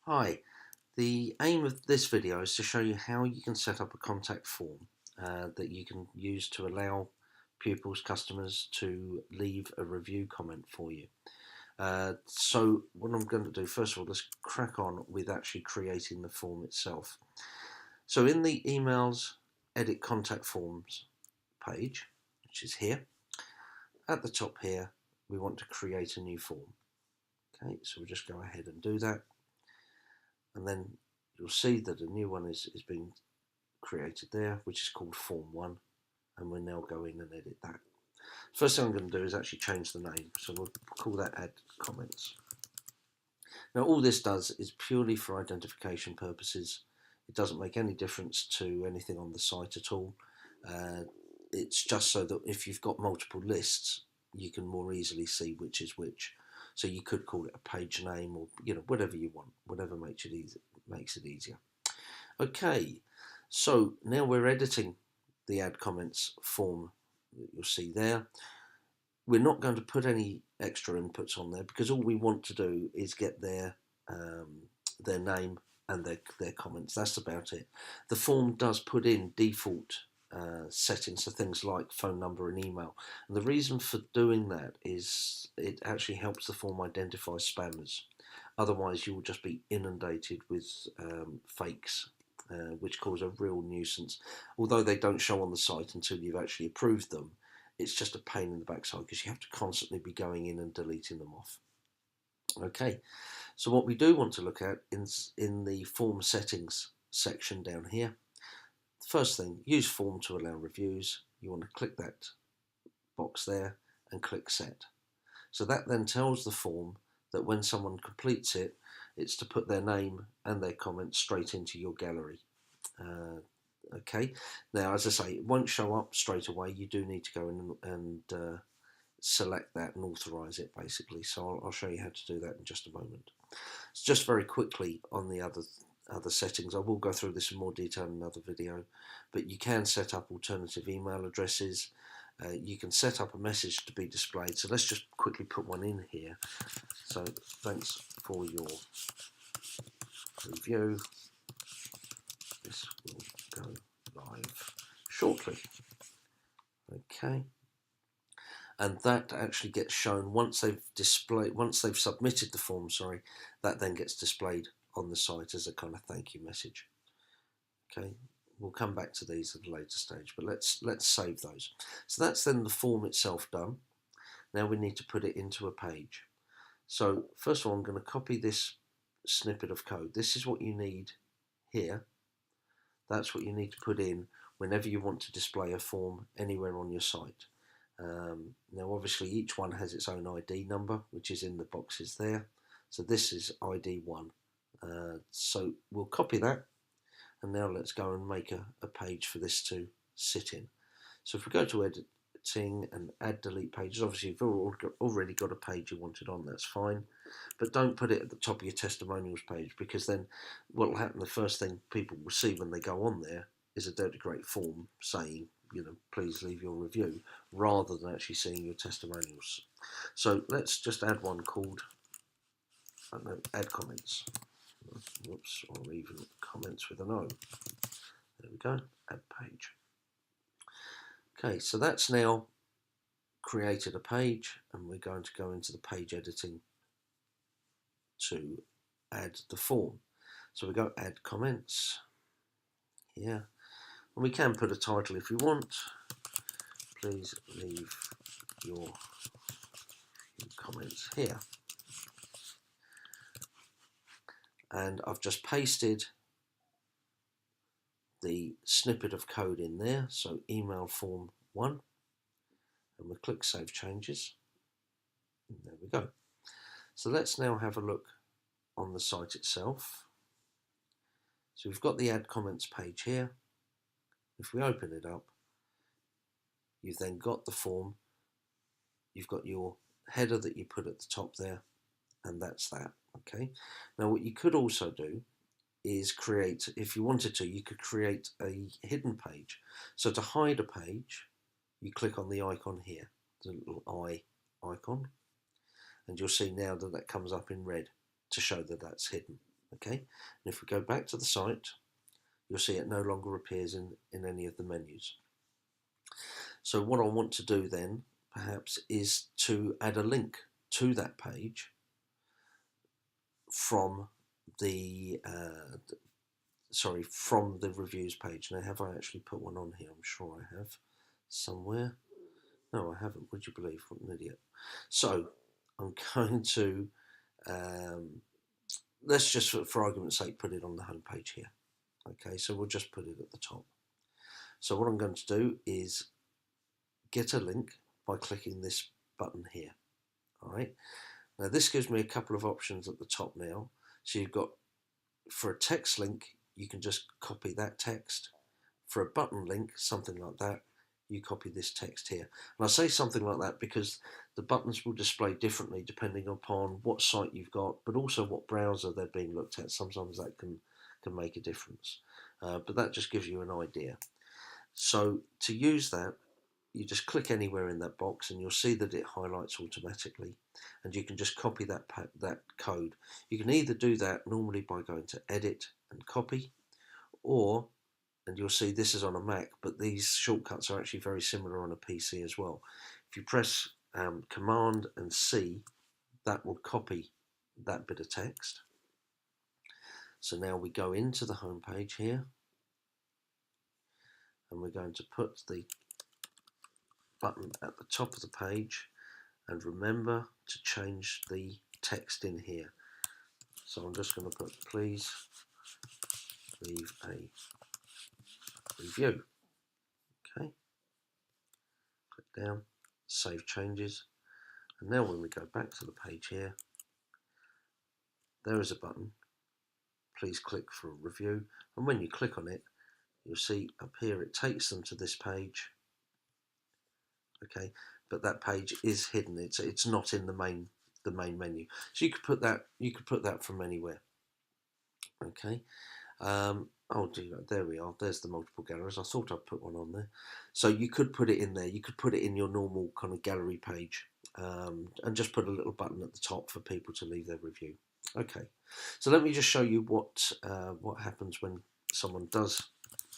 Hi, the aim of this video is to show you how you can set up a contact form that you can use to allow pupils, customers to leave a review comment for you. So what I'm going to do, first of all, let's crack on with actually creating the form itself. So in the emails edit contact forms page, which is here, at the top here, we want to create a new form. Okay, so we'll just go ahead and do that. And then you'll see that a new one is being created there, which is called Form 1, and we'll now go in and edit that. First thing I'm going to do is actually change the name, so we'll call that Add Comments. Now all this does is purely for identification purposes. It doesn't make any difference to anything on the site at all. It's just so that if you've got multiple lists, you can more easily see which is which. So you could call it a page name, or whatever you want, whatever makes it easier. Okay, so now we're editing the Add Comments form that you'll see there. We're not going to put any extra inputs on there because all we want to do is get their name and their comments. That's about it. The form does put in default settings for things like phone number and email, and the reason for doing that is it actually helps the form identify spammers. Otherwise you will just be inundated with fakes, which cause a real nuisance. Although they don't show on the site until you've actually approved them, it's just a pain in the backside because you have to constantly be going in and deleting them off. Okay, so what we do want to look at in the form settings section down here, first thing, use form to allow reviews. You want to click that box there and click set. So that then tells the form that when someone completes it, it's to put their name and their comments straight into your gallery. Okay, now as I say, it won't show up straight away. You do need to go in and select that and authorize it basically. So I'll show you how to do that in just a moment. So just very quickly on the other settings, I will go through this in more detail in another video, but you can set up alternative email addresses. You can set up a message to be displayed. So let's just quickly put one in here. So thanks for your review. This will go live shortly. Okay. And that actually gets shown once they've submitted the form, sorry, that then gets displayed on the site as a kind of thank you message. Okay, we'll come back to these at a later stage, but let's save those. So that's then the form itself done. Now we need to put it into a page. So first of all, I'm going to copy this snippet of code. This is what you need here. That's what you need to put in whenever you want to display a form anywhere on your site. Now obviously each one has its own ID number, which is in the boxes there. So this is ID 1. So we'll copy that, and now let's go and make a page for this to sit in. So if we go to editing and add delete pages, obviously if you've already got a page you wanted on, that's fine, but don't put it at the top of your testimonials page, because then what will happen, the first thing people will see when they go on there is a Dirty Great form saying, please leave your review, rather than actually seeing your testimonials. So let's just add one called, I don't know, Add Comments. Whoops, or even comments with an O. There we go, add page. Okay, so that's now created a page, and we're going to go into the page editing to add the form. So we go add comments here, and we can put a title if you want. Please leave your comments here. And I've just pasted the snippet of code in there, so email form 1, and we'll click Save Changes, and there we go. So let's now have a look on the site itself. So we've got the Add Comments page here. If we open it up, you've then got the form, you've got your header that you put at the top there, and that's that. Okay, now what you could also do is create, if you wanted to, you could create a hidden page. So to hide a page, you click on the icon here, the little eye icon, and you'll see now that that comes up in red to show that that's hidden. Okay, and if we go back to the site, you'll see it no longer appears in any of the menus. So what I want to do then, perhaps, is to add a link to that page from the from the reviews page. Now, have I actually put one on here? I'm sure I have somewhere. No, I haven't. Would you believe? What an idiot. So I'm going to let's just, for argument's sake, put it on the home page here. Okay, so we'll just put it at the top. So what I'm going to do is get a link by clicking this button here. All right. Now this gives me a couple of options at the top now. So you've got, for a text link, you can just copy that text. For a button link, something like that, you copy this text here. And I say something like that because the buttons will display differently depending upon what site you've got, but also what browser they're being looked at. Sometimes that can make a difference. But that just gives you an idea. So to use that, you just click anywhere in that box and you'll see that it highlights automatically, and you can just copy that code. You can either do that normally by going to edit and copy, or, and you'll see this is on a Mac, but these shortcuts are actually very similar on a PC as well. If you press Command and C, that will copy that bit of text. So now we go into the home page here, and we're going to put the button at the top of the page, and remember to change the text in here. So I'm just going to put, please leave a review. Okay, click down, save changes, and now when we go back to the page here, there is a button, please click for a review, and when you click on it, you'll see up here it takes them to this page. Okay, but that page is hidden. It's not in the main menu. So you could put that from anywhere. Okay. Oh dear, there we are. There's the multiple galleries. I thought I'd put one on there. So you could put it in there. You could put it in your normal kind of gallery page, and just put a little button at the top for people to leave their review. Okay. So let me just show you what happens when someone does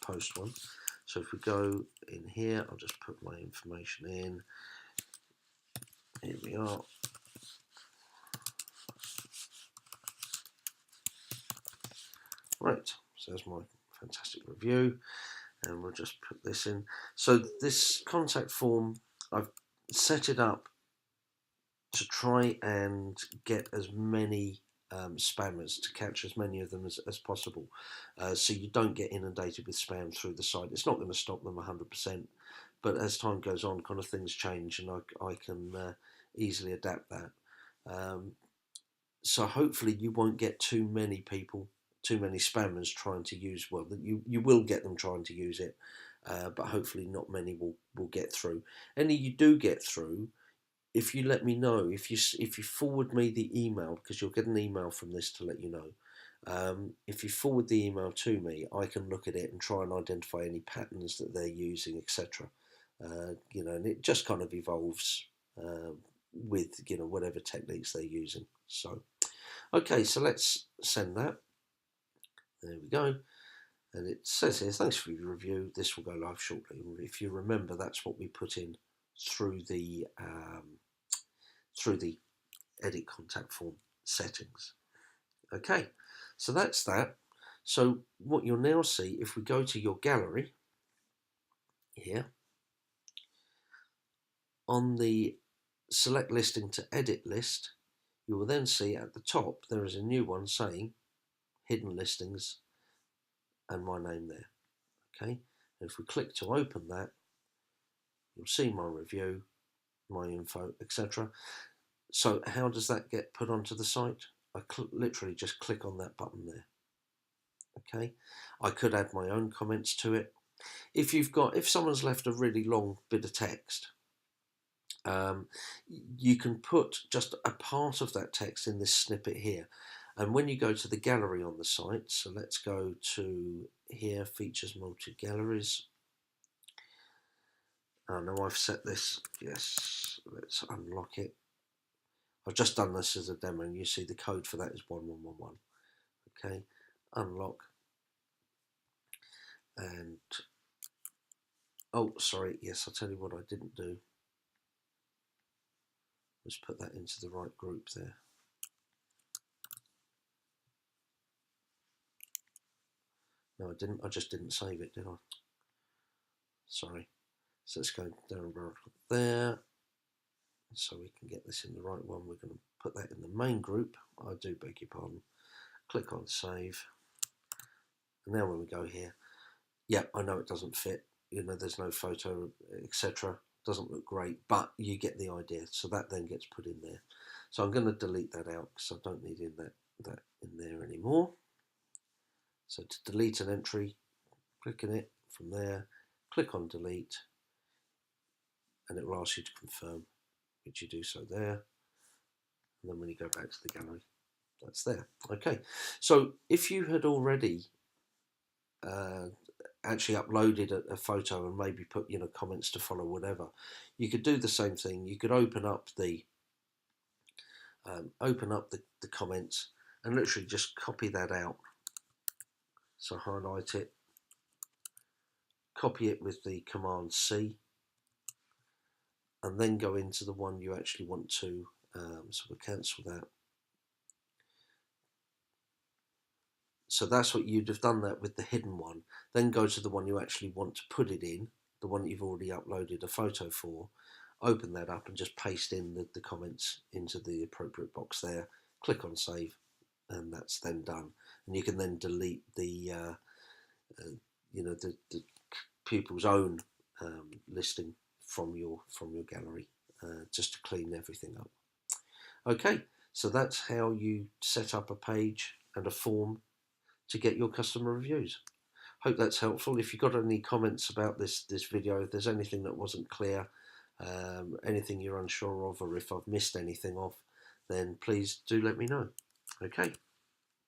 post one. So if we go in here, I'll just put my information in. Here we are. Right, so there's my fantastic review, and we'll just put this in. So this contact form, I've set it up to try and get as many spammers, to catch as many of them as possible, so you don't get inundated with spam through the site. It's not going to stop them 100%, but as time goes on, kind of things change, and I can easily adapt that. So hopefully you won't get too many people, too many spammers trying to use, well, you will get them trying to use it, but hopefully not many will get through. Any you do get through, if you let me know, if you forward me the email, because you'll get an email from this to let you know. If you forward the email to me, I can look at it and try and identify any patterns that they're using, etc. And it just kind of evolves with whatever techniques they're using. So, okay, so let's send that. There we go. And it says here, thanks for your review. This will go live shortly. If you remember, that's what we put in through the edit contact form settings. Okay, so that's that. So what you'll now see, if we go to your gallery here, on the select listing to edit list, you will then see at the top there is a new one saying hidden listings and my name there. Okay, and if we click to open that, you'll see my review, my info, etc. So how does that get put onto the site? I literally just click on that button there. Okay, I could add my own comments to it. If someone's left a really long bit of text, you can put just a part of that text in this snippet here. And when you go to the gallery on the site, so let's go to here, features multi-galleries. I know I've set this, yes, let's unlock it. I've just done this as a demo, and you see the code for that is 1111. Okay, unlock, and oh, sorry, yes, I'll tell you what I didn't do. Let's put that into the right group there. No, I didn't. I just didn't save it, did I? Sorry. So let's go down there. So we can get this in the right one. We're going to put that in the main group. I do beg your pardon. Click on save. And now when we go here, yeah, I know it doesn't fit. You know, there's no photo, etc. Doesn't look great, but you get the idea. So that then gets put in there. So I'm going to delete that out because I don't need that in there anymore. So to delete an entry, click on it from there, click on delete, and it will ask you to confirm, which you do so there. And then when you go back to the gallery, that's there. Okay, so if you had already actually uploaded a photo and maybe put comments to follow, whatever, you could do the same thing. You could open up the comments and literally just copy that out. So highlight it, copy it with the Command C, and then go into the one you actually want to. So we'll cancel that. So that's what you'd have done that with the hidden one. Then go to the one you actually want to put it in, the one that you've already uploaded a photo for. Open that up and just paste in the comments into the appropriate box there. Click on save, and that's then done. And you can then delete the the pupil's own listing from your gallery, just to clean everything up. Okay, so that's how you set up a page and a form to get your customer reviews. Hope that's helpful. If you've got any comments about this video, if there's anything that wasn't clear, anything you're unsure of, or if I've missed anything off, then please do let me know. Okay.